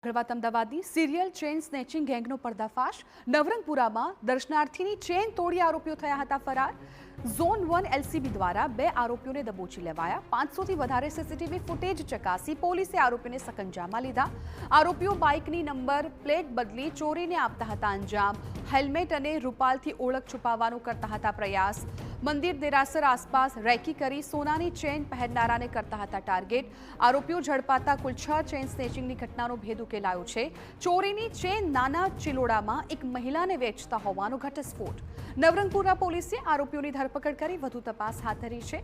અમદાવાદની serial chain snatching ગેંગનો પર્દાફાશ। નવરંગપુરામાં દર્શનાર્થીની chain તોડી આરોપીઓ થયા હતા ફરાર। ઝોન 1 એલસીબી દ્વારા 2 આરોપીઓને દબોચી લેવાયા। 500થી વધારે સીસીટીવી ફૂટેજ ચકાસી પોલીસે આરોપીને સકંજામાં લીધા। આરોપીઓ બાઇકની નંબર પ્લેટ બદલી ચોરીને આપતા હતા અંજામ। હેલ્મેટ અને રૂપાલથી ઓળખ છુપાવવાનો કરતા હતા પ્રયાસ। મંદિર દેરાસર આસપાસ રેકી કરી સોનાની ચેઇન પહેરનારાને કરતા હતા ટાર્ગેટ। આરોપીઓ ઝડપાતા કુલ 6 ચેઇન સ્નેચિંગની ઘટનાનો ભેદ ઉકેલાયો છે। ચોરીની ચેઇન નાના ચિલોડામાં એક મહિલાને વેચતા હોવાનો ઘટસ્ફોટ। નવરંગપુરા પોલીસે આરોપીઓની ધરપકડ કરી વધુ તપાસ હાથ ધરી છે।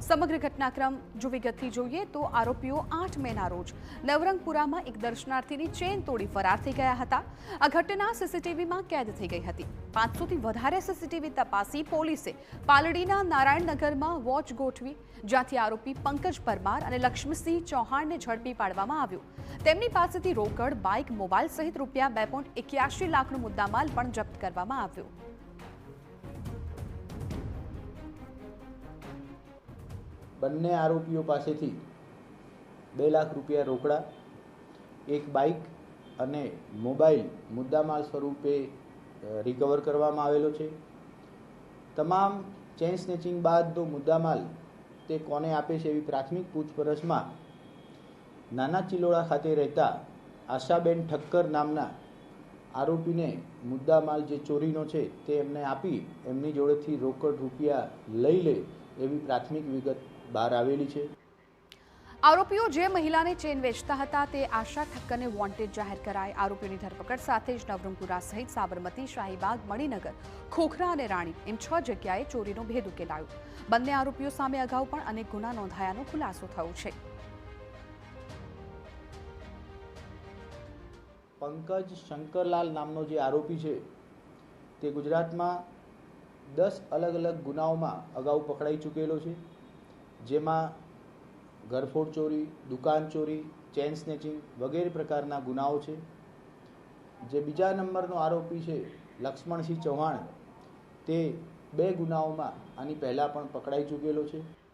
સમગ્ર ઘટનાક્રમ જો વિગતથી જોઈએ તો આરોપીઓ 8 મેના રોજ નવરંગપુરામાં એક દર્શનાર્થીની ચેઇન તોડી ફરાર થઈ ગયા હતા। આ ઘટના સીસીટીવીમાં કેદ થઈ ગઈ હતી। 500થી વધારે સીસીટીવી તપાસી પોલીસે પાલડીના નારાયણનગરમાં વોચ ગોઠવી, જ્યાંથી આરોપી પંકજ પરમાર અને લક્ષ્મીસિંહ ચૌહાણને ઝડપી પાડવામાં આવ્યો। તેમની પાસેથી રોકડ, બાઇક, મોબાઈલ સહિત રૂપિયા 2.81 લાખનો મુદ્દામાલ પણ જપ્ત કરવામાં આવ્યો। બંને આરોપીઓ પાસેથી 2 લાખ રૂપિયા રોકડા, એક બાઇક અને મોબાઈલ મુદ્દામાલ સ્વરૂપે રિકવર કરવામાં આવેલો છે। તમામ ચેઇન સ્નેચિંગ બાદનો મુદ્દામાલ તે કોને આપે છે એવી પ્રાથમિક પૂછપરછમાં નાના ચિલોડા ખાતે રહેતા આશાબેન ઠક્કર નામના આરોપીને મુદ્દામાલ જે ચોરીનો છે તે એમને આપી એમની જોડેથી રોકડ રૂપિયા લઈ લે એવી પ્રાથમિક વિગત બહાર આવેલી છે। આરોપીઓ જે મહિલાને ચેઇન વેચતા હતા તે આશા ઠક્કરને વોન્ટેડ જાહેર કરાઈ। આરોપીઓની ધરપકડ સાથે જ નવરંગપુરા સહિત સાબરમતી, શાહીબાગ, મણિનગર, ખોખરા અને રાણી એમ 6 જગ્યાએ ચોરીનો ભેદ ઉકેલાયો। બંને આરોપીઓ સામે અગાઉ પણ અનેક ગુના નોંધાયાનો ખુલાસો થયો છે। પંકજ શંકરલાલ નામનો જે આરોપી છે તે ગુજરાતમાં 10 અલગ અલગ ગુનાઓમાં અગાઉ પકડાઈ ચૂકેલો છે, જેમાં ઘરફોડ ચોરી, દુકાન ચોરી, ચેઇન સ્નેચિંગ વગેરે પ્રકારના ગુનાઓ છે। જે બીજા નંબરનો આરોપી છે લક્ષ્મણસિંહ ચૌહાણ, તે 2 ગુનાઓમાં આની પહેલાં પણ પકડાઈ ચૂકેલો છે।